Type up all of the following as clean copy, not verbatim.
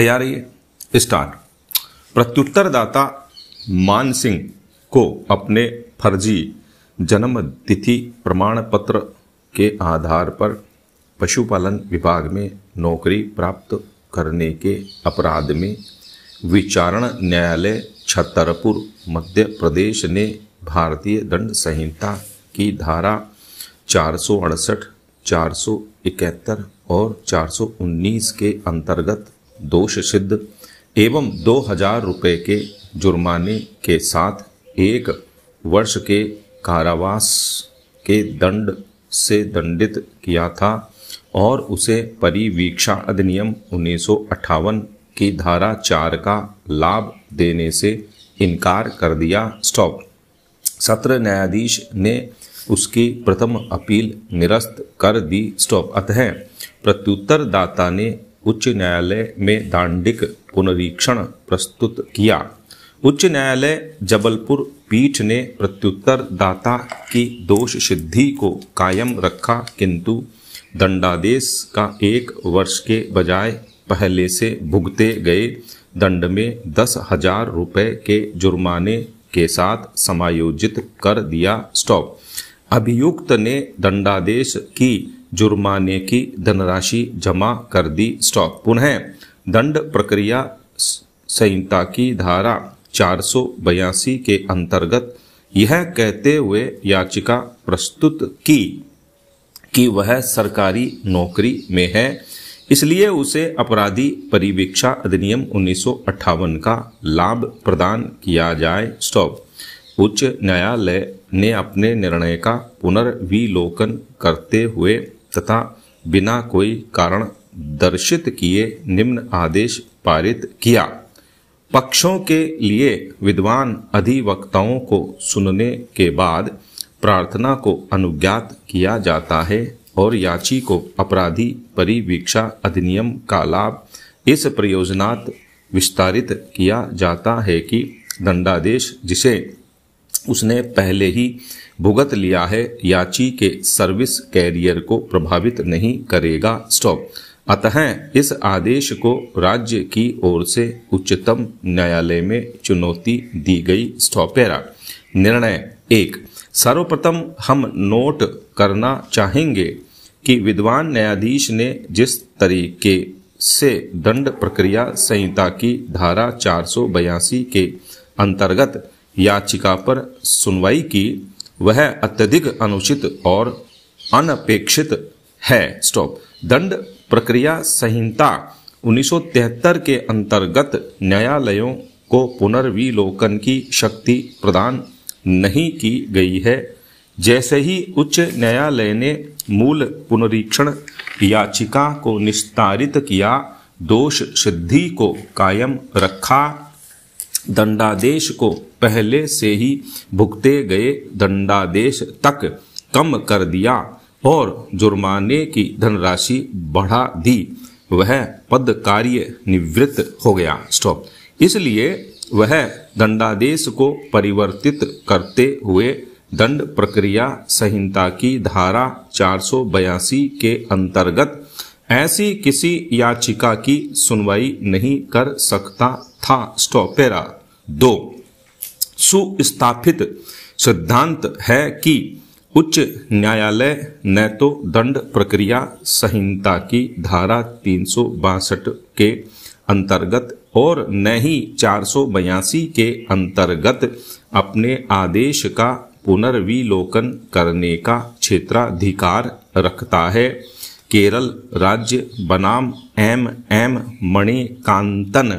तैयारी स्टार्ट। प्रत्युत्तरदाता मान सिंह को अपने फर्जी जन्म तिथि प्रमाण पत्र के आधार पर पशुपालन विभाग में नौकरी प्राप्त करने के अपराध में विचारण न्यायालय छतरपुर मध्य प्रदेश ने भारतीय दंड संहिता की धारा 468, 471 और 419 के अंतर्गत दोष सिद्ध एवं 2000 रुपये के जुर्माने के साथ 1 वर्ष के कारावास के दंड से दंडित किया था और उसे परिवीक्षा अधिनियम 1958 की धारा 4 का लाभ देने से इनकार कर दिया। स्टॉप। सत्र न्यायाधीश ने उसकी प्रथम अपील निरस्त कर दी। स्टॉप। अतः प्रत्युत्तरदाता ने उच्च न्यायालय में दांडिक पुनरीक्षण प्रस्तुत किया। उच्च न्यायालय जबलपुर पीठ ने प्रत्युत्तरदाता की दोष सिद्धि को कायम रखा, किंतु दंडादेश का 1 वर्ष के बजाय पहले से भुगते गए दंड में 10,000 रुपये के जुर्माने के साथ समायोजित कर दिया। स्टॉप। अभियुक्त ने दंडादेश की जुर्माने की धनराशि जमा कर दी। स्टॉप। पुनः दंड प्रक्रिया संहिता की धारा 482 के अंतर्गत यह कहते हुए याचिका प्रस्तुत की कि वह सरकारी नौकरी में है, इसलिए उसे अपराधी परिवीक्षा अधिनियम 1958 का लाभ प्रदान किया जाए। स्टॉप। उच्च न्यायालय ने अपने निर्णय का पुनर्विलोकन करते हुए तथा बिना कोई कारण दर्शित किए निम्न आदेश पारित किया। पक्षों के लिए विद्वान अधिवक्ताओं को सुनने के बाद प्रार्थना को अनुज्ञात किया जाता है और याची को अपराधी परिवीक्षा अधिनियम का लाभ इस प्रयोजनार्थ विस्तारित किया जाता है कि दंडादेश जिसे उसने पहले ही भुगत लिया है याची के सर्विस कैरियर को प्रभावित नहीं करेगा। स्टॉप। अतः इस आदेश को राज्य की ओर से उच्चतम न्यायालय में चुनौती दी गई। स्टॉप। पैरा। निर्णय 1। सर्वप्रथम हम नोट करना चाहेंगे कि विद्वान न्यायाधीश ने जिस तरीके से दंड प्रक्रिया संहिता की धारा 482 के अंतर्गत याचिका पर सुनवाई की वह अत्यधिक अनुचित और अनपेक्षित है। स्टॉप। दंड प्रक्रिया संहिता 1973 के अंतर्गत न्यायालयों को पुनर्विलोकन की शक्ति प्रदान नहीं की गई है। जैसे ही उच्च न्यायालय ने मूल पुनरीक्षण याचिका को निस्तारित किया, दोष सिद्धि को कायम रखा, दंडादेश को पहले से ही भुगते गए दंडादेश तक कम कर दिया और जुर्माने की धनराशि बढ़ा दी, वह पद कार्य निवृत्त हो गया। स्टॉप। इसलिए वह दंडादेश को परिवर्तित करते हुए दंड प्रक्रिया संहिता की धारा 482 के अंतर्गत ऐसी किसी याचिका की सुनवाई नहीं कर सकता था। स्टॉप। पैरा 2। सुस्थापित सिद्धांत है कि उच्च न्यायालय न तो दंड प्रक्रिया संहिता की धारा 362 के अंतर्गत और न ही 482 के अंतर्गत अपने आदेश का पुनर्विलोकन करने का क्षेत्राधिकार रखता है। केरल राज्य बनाम M मणिकांतन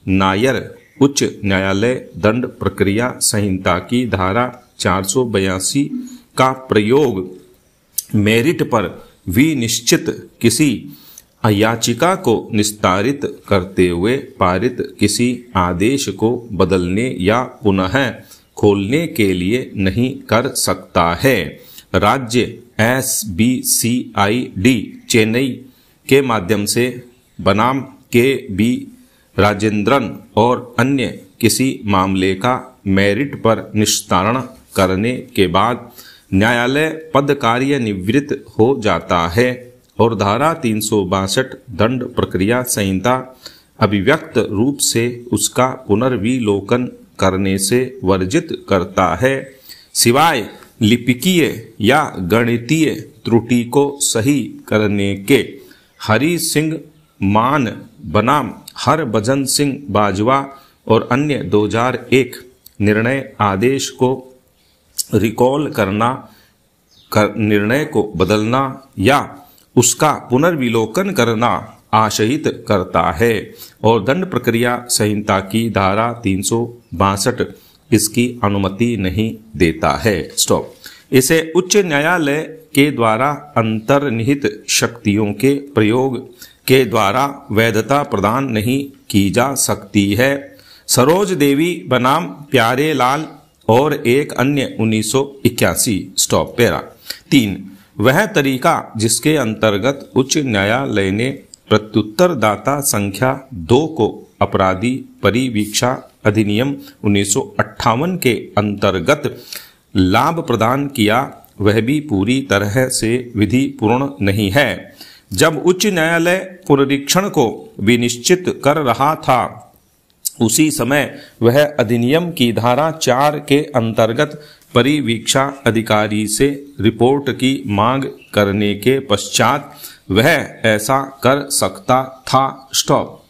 नायर उच्च न्यायालय दंड प्रक्रिया संहिता की धारा 482 का प्रयोग मेरिट पर विनिश्चित किसी याचिका को निस्तारित करते हुए पारित किसी आदेश को बदलने या पुनः खोलने के लिए नहीं कर सकता है। राज्य SBCID चेन्नई के माध्यम से बनाम KB राजेंद्रन और अन्य किसी मामले का मेरिट पर निस्तारण करने के बाद न्यायालय पद कार्य निवृत्त हो जाता है और धारा 362 दंड प्रक्रिया संहिता अभिव्यक्त रूप से उसका पुनर्विलोकन करने से वर्जित करता है, सिवाय लिपिकीय या गणितीय त्रुटि को सही करने के। हरि सिंह मान बनाम हरभजन सिंह बाजवा और अन्य 2001 निर्णय आदेश को रिकॉल करना, निर्णय को बदलना या उसका पुनर्विलोकन करना आशयित करता है और दंड प्रक्रिया संहिता की धारा 362 इसकी अनुमति नहीं देता है। स्टॉप। इसे उच्च न्यायालय के द्वारा अंतर्निहित शक्तियों के प्रयोग के द्वारा वैधता प्रदान नहीं की जा सकती है। सरोज देवी बनाम प्यारे लाल और एक अन्य 1981। स्टॉप। पैरा 3, वह तरीका जिसके अंतर्गत उच्च न्यायालय ने प्रत्युत्तरदाता संख्या 2 को अपराधी परिवीक्षा अधिनियम 1958 के अंतर्गत लाभ प्रदान किया, वह भी पूरी तरह से विधि पूर्ण नहीं है। जब उच्च न्यायालय पुनरीक्षण को विनिश्चित कर रहा था, उसी समय वह अधिनियम की धारा 4 के अंतर्गत परिवीक्षा अधिकारी से रिपोर्ट की मांग करने के पश्चात वह ऐसा कर सकता था। स्टॉप।